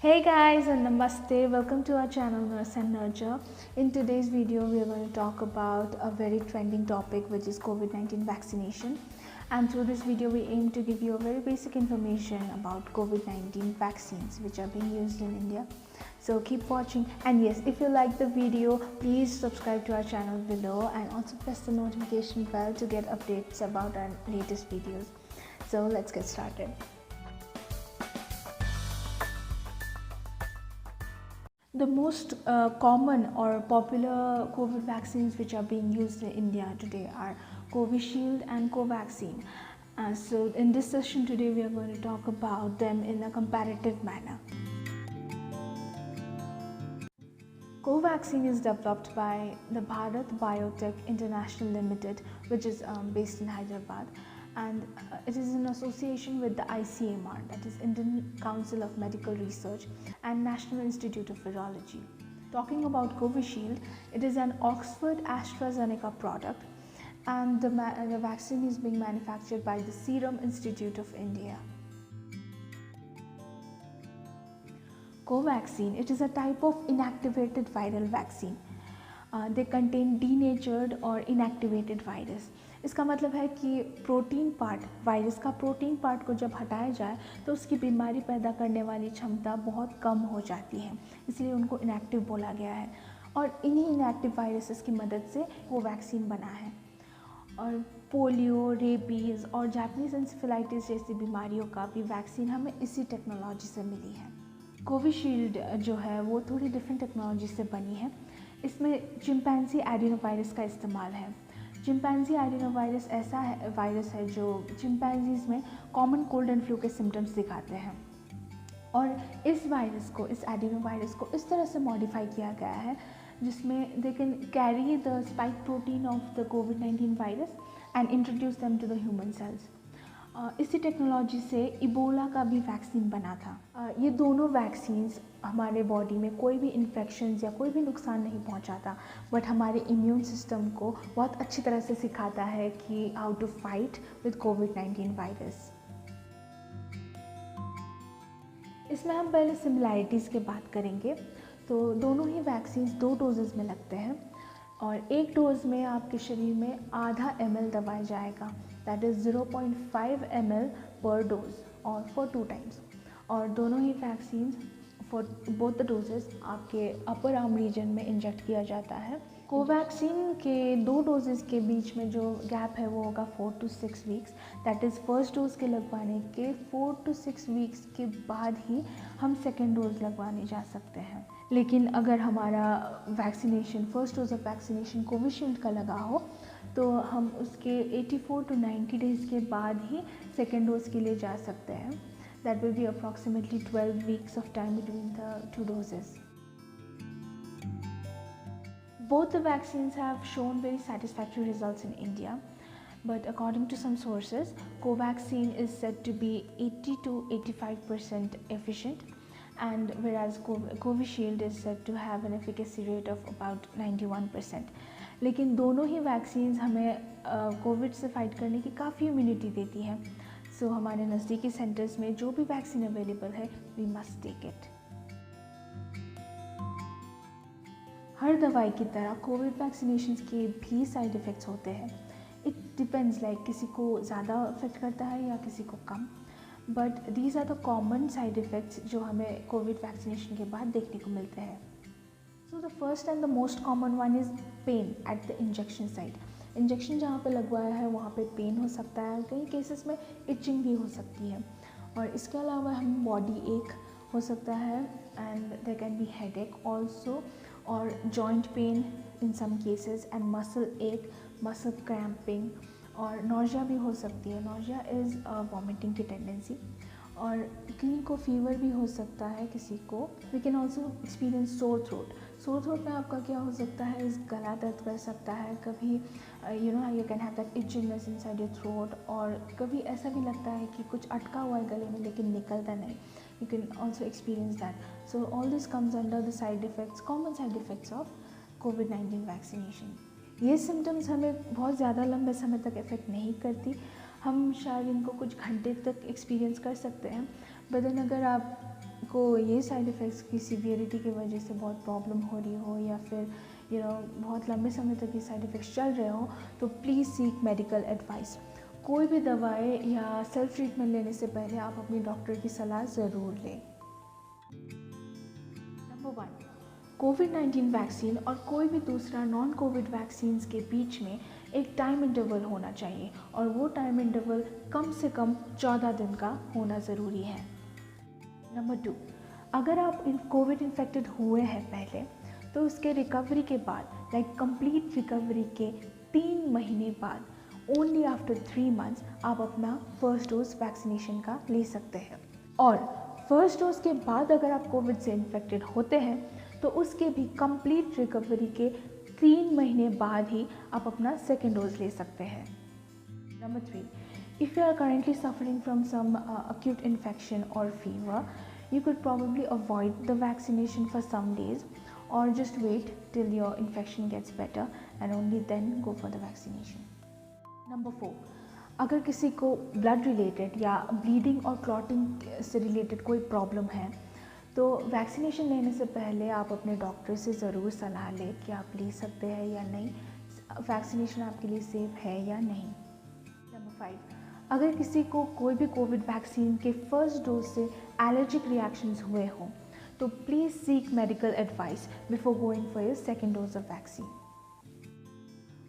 Hey guys and namaste, welcome to our channel Nurse and Nurture. In today's video we are going to talk about a very trending topic which is COVID-19 vaccination, and through this video we aim to give you a very basic information about COVID-19 vaccines which are being used in India. So keep watching, and yes, if you like the video please subscribe to our channel below and also press the notification bell to get updates about our latest videos. So let's get started. The most common or popular COVID vaccines which are being used in India today are Covishield and Covaxin. So in this session today we are going to talk about them in a comparative manner. Covaxin is developed by the Bharat Biotech International Limited, which is based in Hyderabad, and it is in association with the ICMR, that is Indian Council of Medical Research and National Institute of Virology. Talking about Covishield, it is an Oxford AstraZeneca product, and the vaccine is being manufactured by the Serum Institute of India. Covaxin, it is a type of inactivated viral vaccine. They contain denatured or inactivated virus. इसका मतलब है कि protein part, virus का protein part को जब हटाया जाए तो उसकी बीमारी पैदा करने वाली क्षमता बहुत कम हो जाती है, इसलिए उनको इनएक्टिव बोला गया है। और इन्हीं इनएक्टिव वायरसेस की मदद से कोवैक्सीन बना है। और पोलियो, रेबीज़ और जापानीज एन्सेफेलाइटिस जैसी बीमारियों का भी वैक्सीन हमें इसी टेक्नोलॉजी से मिली है। कोविशील्ड जो है वो थोड़ी डिफरेंट टेक्नोलॉजी से बनी है। इसमें चिंपैंजी एडिनोवायरस का इस्तेमाल है। चिंपैंजी एडिनोवायरस ऐसा वायरस है जो चिंपैंजीज़ में कॉमन कोल्ड एंड फ्लू के सिम्टम्स दिखाते हैं, और इस वायरस को, इस एडिनोवायरस को इस तरह से मॉडिफाई किया गया है जिसमें they can carry the spike protein of the कोविड-19 virus and introduce them to the human cells. इसी टेक्नोलॉजी से इबोला का भी वैक्सीन बना था। ये दोनों वैक्सीन्स हमारे बॉडी में कोई भी इन्फेक्शंस या कोई भी नुकसान नहीं पहुंचाता, बट हमारे इम्यून सिस्टम को बहुत अच्छी तरह से सिखाता है कि हाउ टू फाइट विद कोविड-19 वायरस। इसमें हम पहले सिमिलैरिटीज़ की बात करेंगे। तो दोनों ही वैक्सीन्स 2 डोजेज़ में लगते हैं, और एक डोज में आपके शरीर में आधा ml दबाया जाएगा, दैट इज़ 0.5 ml पर डोज और फॉर 2 टाइम्स। और दोनों ही vaccine for both the doses आपके अपर आर्म रीजन में इंजेक्ट किया जाता है। कोवैक्सीन के 2 डोजेस के बीच में जो गैप है वो होगा 4 to 6 weeks, that is first dose के लगवाने के 4 to 6 वीक्स के बाद ही हम सेकेंड डोज लगवाने जा सकते हैं। लेकिन अगर हमारा vaccination, first dose of vaccination Covishield का लगा हो तो हम उसके 84 to 90 डेज़ के बाद ही सेकेंड डोज के लिए जा सकते हैं। That will be approximately 12 weeks of time between the 2 doses. Both the vaccines have shown very satisfactory results in India, but according to some sources, Covaxin is said to be 80 to 85% efficient, and whereas Covishield is said to have an efficacy rate of about 91%. लेकिन दोनों ही vaccines हमें Covid से fight करने की काफ़ी immunity देती हैं। सो हमारे नज़दीकी सेंटर्स में जो भी वैक्सीन अवेलेबल है, वी मस्ट टेक इट। हर दवाई की तरह कोविड वैक्सीनेशन के भी साइड इफ़ेक्ट्स होते हैं। इट डिपेंड्स, लाइक किसी को ज़्यादा इफेक्ट करता है या किसी को कम, but these are the common side effects जो हमें कोविड वैक्सीनेशन के बाद देखने को मिलते हैं। So the first and the most common one is pen at the injection site. Injection जहाँ पे लगवाया है वहाँ पे पेन हो सकता है, कई केसेस में इचिंग भी हो सकती है, और इसके अलावा हम बॉडी एक हो सकता है, and there can be headache also, और joint pain in some cases, and muscle ache, muscle cramping, और नोजिया भी हो सकती है। नोजिया इज़ वॉमिटिंग की टेंडेंसी, और क्लिनिको फीवर भी हो सकता है किसी को। We can also experience sore throat. Sore throat में आपका क्या हो सकता है, इस गला दर्द कर सकता है, कभी you can have that itchingness inside your throat, और कभी ऐसा भी लगता है कि कुछ अटका हुआ है गले में लेकिन निकलता नहीं। You can also experience that. So all this comes under the side effects, common side effects of COVID-19 vaccination. ये सिम्टम्स हमें बहुत ज़्यादा लंबे समय तक इफ़ेक्ट नहीं करती, हम शायद इनको कुछ घंटे तक एक्सपीरियंस कर सकते हैं, बट देन अगर आप को ये साइड इफ़ेक्ट्स की सीवियरिटी की वजह से बहुत प्रॉब्लम हो रही हो या फिर बहुत लंबे समय तक ये साइड इफ़ेक्ट्स चल रहे हो, तो प्लीज़ सीक मेडिकल एडवाइस। कोई भी दवाई या सेल्फ ट्रीटमेंट लेने से पहले आप अपनी डॉक्टर की सलाह ज़रूर लें। नंबर 1, कोविड-19 वैक्सीन और कोई भी दूसरा नॉन कोविड वैक्सीन के बीच में एक टाइम इंटरवल होना चाहिए और वो टाइम इंटरवल कम से कम 14 दिन का होना ज़रूरी है। नंबर 2, अगर आप कोविड इन्फेक्टेड हुए हैं पहले, तो उसके रिकवरी के बाद कंप्लीट रिकवरी के 3 महीने बाद ओनली आफ्टर 3 मंथ्स आप अपना फर्स्ट डोज वैक्सीनेशन का ले सकते हैं। और फर्स्ट डोज के बाद अगर आप कोविड से इन्फेक्टेड होते हैं तो उसके भी कंप्लीट रिकवरी के 3 महीने बाद ही आप अपना सेकेंड डोज ले सकते हैं। Number 3, if you are currently suffering from some acute infection or fever, you could probably avoid the vaccination for some days or just wait till your infection gets better and only then go for the vaccination. Number 4, अगर किसी को blood related या bleeding और clotting से related कोई problem है तो vaccination लेने से पहले आप अपने डॉक्टर से ज़रूर सलाह लें कि आप ले सकते हैं या नहीं, वैक्सीनेशन आपके लिए सेफ़ है या नहीं। नंबर 5, अगर किसी को कोई भी कोविड वैक्सीन के फर्स्ट डोज से एलर्जिक रिएक्शंस हुए हों तो please seek medical advice before going for your second dose of vaccine.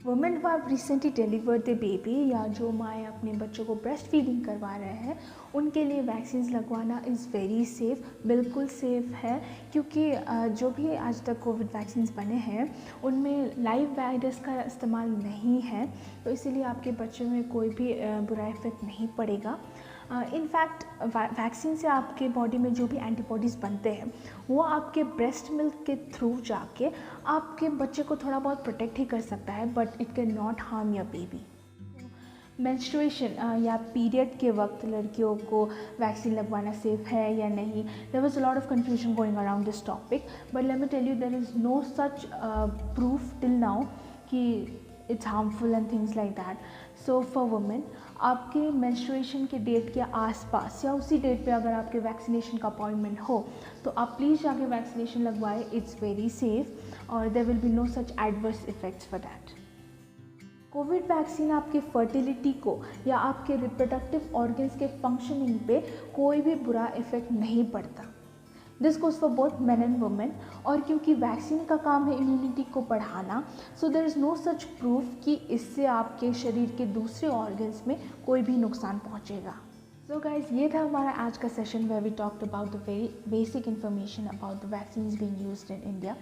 Women who have recently delivered the baby या जो माएँ अपने बच्चों को ब्रेस्ट फीडिंग करवा रहे हैं, उनके लिए वैक्सीन लगवाना इज़ वेरी सेफ़, बिल्कुल सेफ़ है, क्योंकि जो भी आज तक कोविड वैक्सीन बने हैं उनमें लाइव वायरस का इस्तेमाल नहीं है, तो इसीलिए आपके बच्चे में कोई भी बुरा इफेक्ट नहीं पड़ेगा। इनफैक्ट वैक्सीन से आपके बॉडी में जो भी एंटीबॉडीज़ बनते हैं वो आपके ब्रेस्ट मिल्क के थ्रू जाके आपके बच्चे को थोड़ा बहुत प्रोटेक्ट ही कर सकता है, but it can not harm your baby. Menstruation या पीरियड के वक्त लड़कियों को वैक्सीन लगवाना सेफ़ है या नहीं, there was a lot of confusion going around this topic, but let me tell you there is no such proof till now कि it's harmful and things like that. So for women, आपके menstruation के date के आसपास या उसी date पे अगर आपके वैक्सीनेशन का अपॉइंटमेंट हो तो आप प्लीज़ जाके वैक्सीनेशन लगवाएं, इट्स वेरी सेफ और there will be no such adverse effects for that. COVID vaccine आपके फर्टिलिटी को या आपके रिप्रोडक्टिव ऑर्गन्स के फंक्शनिंग पे कोई भी बुरा इफेक्ट नहीं पड़ता। This goes for both men and women, और क्योंकि वैक्सीन का काम है इम्यूनिटी को बढ़ाना, so there is no such proof कि इससे आपके शरीर के दूसरे ऑर्गन्स में कोई भी नुकसान पहुंचेगा। सो गाइज, ये था हमारा आज का session where we talked about the very basic information about the vaccines being used in India.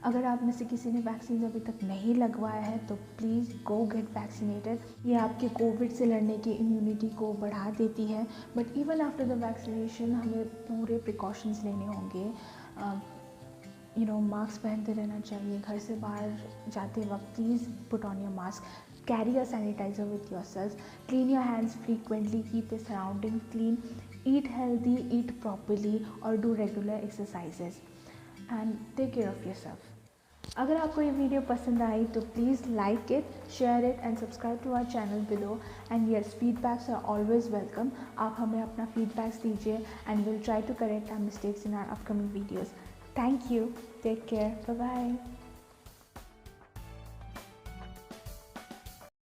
अगर आप में से किसी ने वैक्सीन अभी तक नहीं लगवाया है तो प्लीज़ गो गेट वैक्सीनेटेड। ये आपके कोविड से लड़ने की इम्यूनिटी को बढ़ा देती है, but even after the vaccination हमें पूरे प्रिकॉशंस लेने होंगे। मास्क पहनते रहना चाहिए, घर से बाहर जाते वक्त please put on your mask, carry a sanitiser with your self, clean your hands frequently, keep your surrounding clean, eat healthy, eat properly और do regular exercises and take care of yourself. अगर आपको ये video पसंद आई तो please like it, share it and subscribe to our channel below. And yes, feedbacks are always welcome. आप हमें अपना फीडबैक्स दीजिए and will try to correct our mistakes in our upcoming videos. Thank you, take care, bye bye.